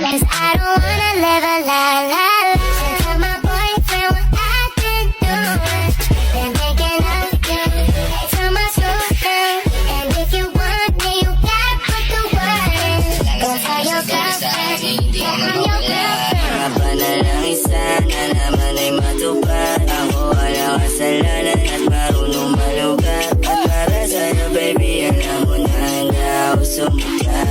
'Cause I don't wanna live a la la la. Tell my boyfriend what I've been doing. Been thinking of you. Tell my slow down. And if you want me, you gotta put the word in. Go tell your girlfriend. Yeah, I'm your girlfriend. Haba na lang isa na naman ay matupad. Ako walang kasalanan at marunong malugat. At para sa'yo baby, alam mo na handa ako sumukat.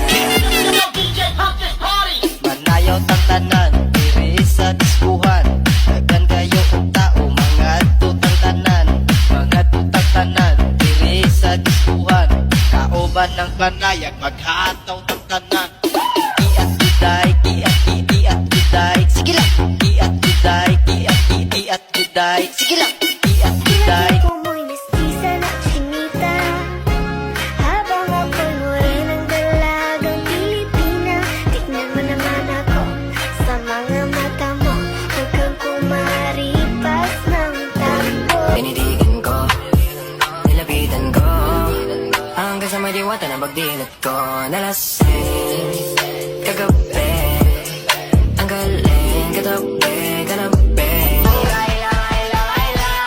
Manayaw tang tanan, diri sa diskuhan. Daghan kayo og tao, mga tutang tanan. Mga tutang tanan, diri sa diskuhan. Kauban ng panayag, maghataw ng tanan. Iat guday, iat guday. Sige lang. Iat guday, iat guday. Sige lang. Iat guday. Ko mo'y mestiza na chinita. Habang ako'y morenang dalagang Pilipina. Tignan mo naman ako sa mga mata mo. Huwag kang kumaripas ng tambo. Tinitigan ko, nilapitan ko, hanggang sa may diwata na pagdilat ko. Nalasing kagabi, ang galing katabi, kanabi.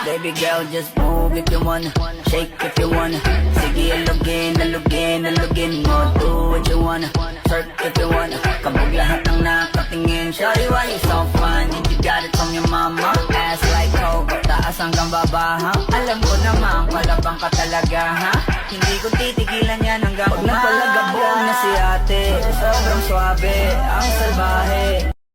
Baby girl, just move if you wanna, shake if you wanna. Sige, alugin, alugin, alugin mo. Do what you wanna, twerk if you wanna. Kabog lahat ng nakatingin. Shawty, why you so fun? Did you got it from your mama? Ass like Cobra, taas hanggang baba, ha? Alam ko naman, palabang ka talaga, ha? Hindi ko titigilan yan hanggang umaga. Pag napalagabog na si ate, sobrang swabe, ang salbahe.